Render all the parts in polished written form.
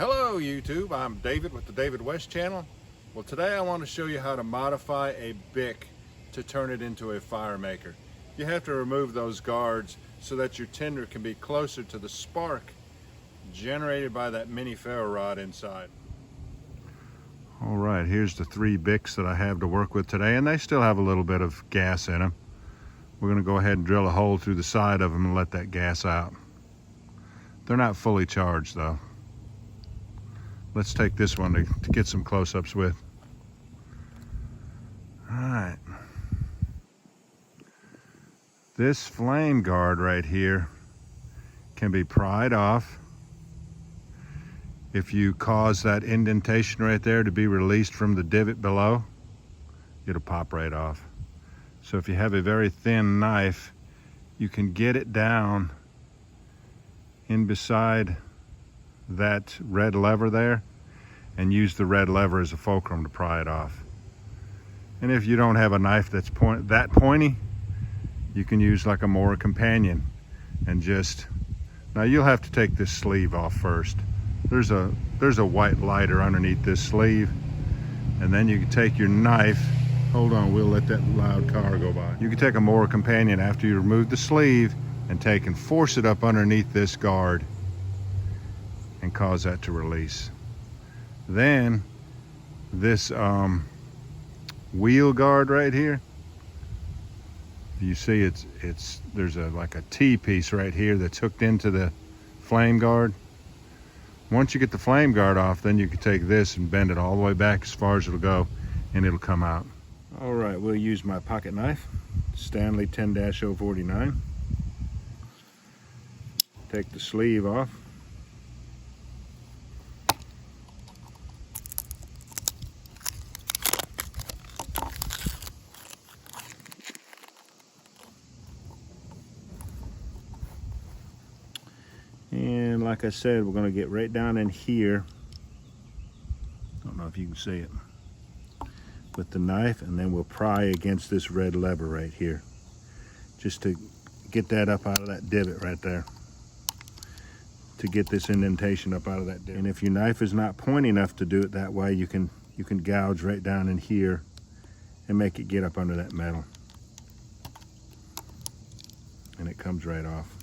Hello YouTube, I'm David with the David West channel. Well, today I want to show you how to modify a BIC to turn it into a fire maker. You have to remove those guards so that your tinder can be closer to the spark generated by that mini ferro rod inside. All right, here's the 3 BICs that I have to work with today, and they still have a little bit of gas in them. We're going to go ahead and drill a hole through the side of them and let that gas out. They're not fully charged though. Let's take this one to get some close-ups with. All right. This flame guard right here can be pried off. If you cause that indentation right there to be released from the divot below, it'll pop right off. So if you have a very thin knife, you can get it down in beside that red lever there and use the red lever as a fulcrum to pry it off. And if you don't have a knife that's that pointy, you can use like a Mora companion and just, now you'll have to take this sleeve off first. There's a white lighter underneath this sleeve, and then you can take your knife. Hold on, we'll let that loud car go by. You can take a Mora companion after you remove the sleeve and take and force it up underneath this guard and cause that to release. Then this wheel guard right here, you see there's like a T-piece right here that's hooked into the flame guard. Once you get the flame guard off, then you can take this and bend it all the way back as far as it'll go, and it'll come out. All right, we'll use my pocket knife, Stanley 10-049. Take the sleeve off. And like I said, we're going to get right down in here. Don't know if you can see it. With the knife, and then we'll pry against this red lever right here. Just to get that up out of that divot right there. To get this indentation up out of that divot. And if your knife is not pointy enough to do it that way, you can gouge right down in here and make it get up under that metal. And it comes right off.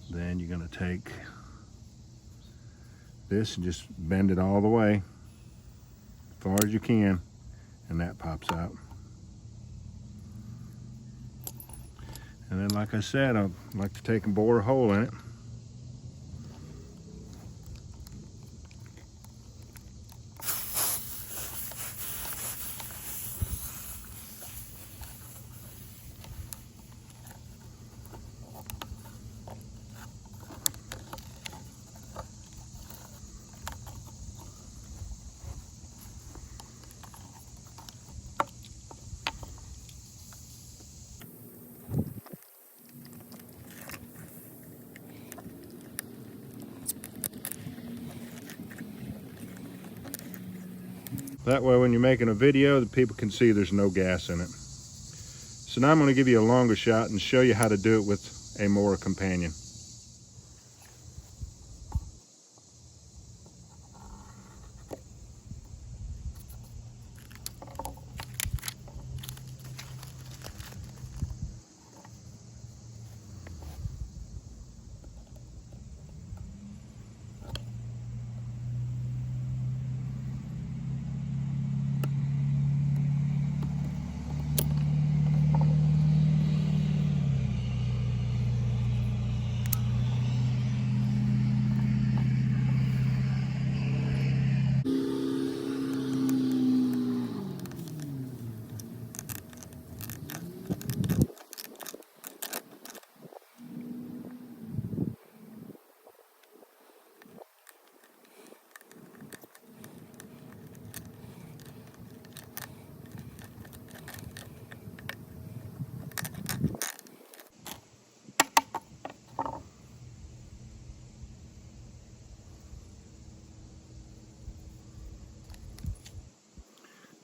Then you're going to take this and just bend it all the way as far as you can, and that pops out. And then, like I said, I like to take and bore a hole in it. That way when you're making a video, the people can see there's no gas in it. So now I'm going to give you a longer shot and show you how to do it with a Mora companion.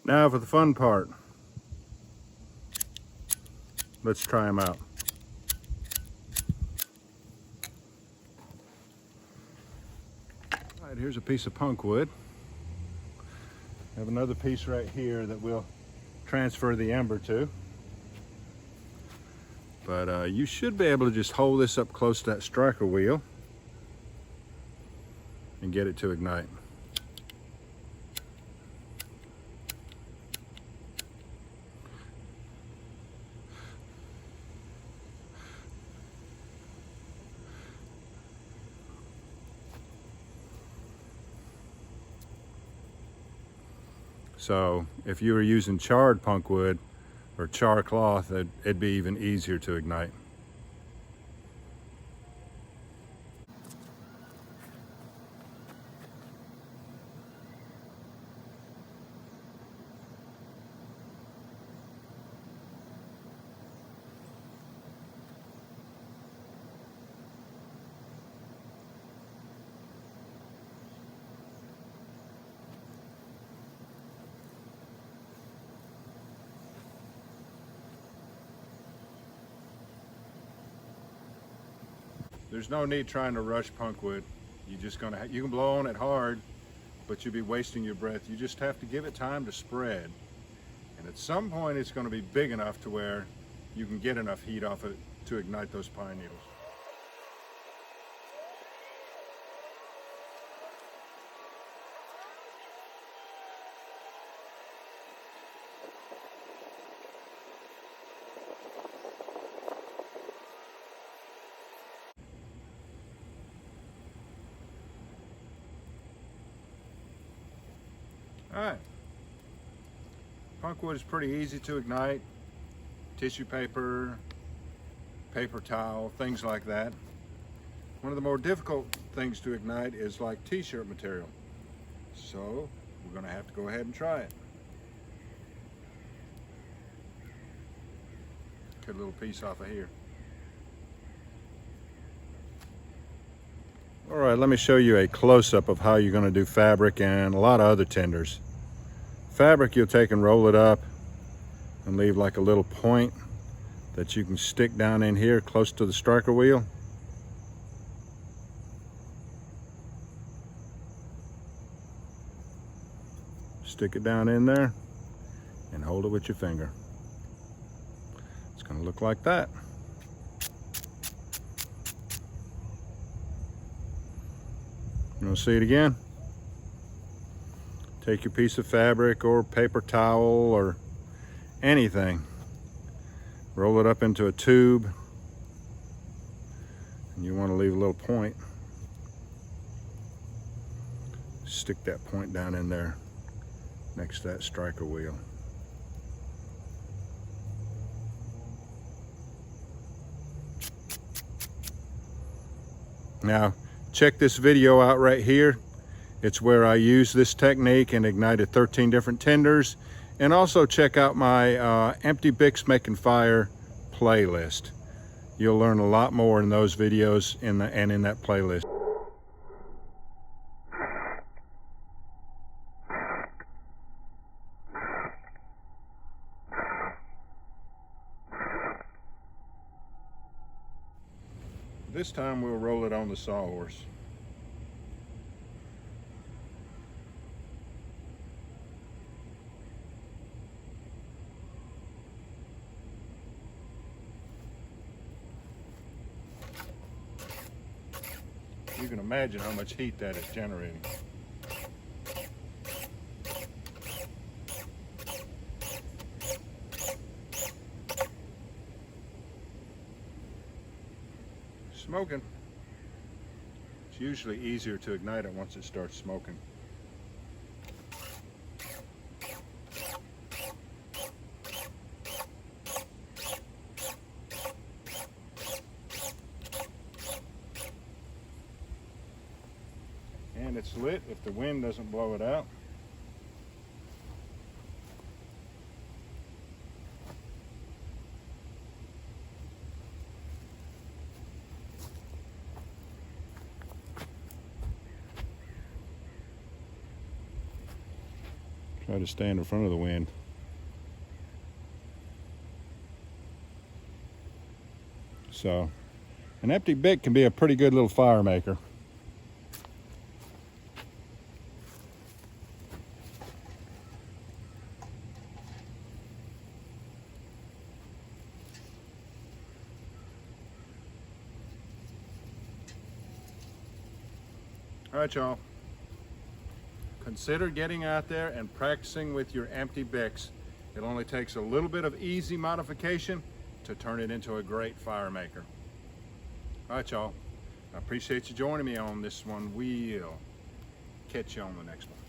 Now for the fun part. Let's try them out. All right, here's a piece of punk wood. I have another piece right here that we'll transfer the ember to. But you should be able to just hold this up close to that striker wheel and get it to ignite. So if you were using charred punk wood or char cloth, it'd be even easier to ignite. There's no need trying to rush punk wood. You can blow on it hard, but you'll be wasting your breath. You just have to give it time to spread. And at some point it's going to be big enough to where you can get enough heat off it to ignite those pine needles. All right, punk wood is pretty easy to ignite. Tissue paper, paper towel, things like that. One of the more difficult things to ignite is like t-shirt material. So we're gonna have to go ahead and try it. Cut a little piece off of here. All right, let me show you a close-up of how you're going to do fabric and a lot of other tinders. Fabric, you'll take and roll it up and leave like a little point that you can stick down in here close to the striker wheel. Stick it down in there and hold it with your finger. It's going to look like that. You want to see it again? Take your piece of fabric or paper towel or anything, roll it up into a tube, and you want to leave a little point. Stick that point down in there next to that striker wheel. Now, check this video out right here. It's where I use this technique and ignited 13 different tinders. And also check out my Empty BICs Making Fire playlist. You'll learn a lot more in those videos and in that playlist. This time we'll roll it on the sawhorse. You can imagine how much heat that is generating. Smoking. It's usually easier to ignite it once it starts smoking. And it's lit if the wind doesn't blow it out. Try to stand in front of the wind. So, an empty BIC can be a pretty good little fire maker. All right, y'all. Consider getting out there and practicing with your empty BICs. It only takes a little bit of easy modification to turn it into a great fire maker. All right, y'all. I appreciate you joining me on this one. We'll catch you on the next one.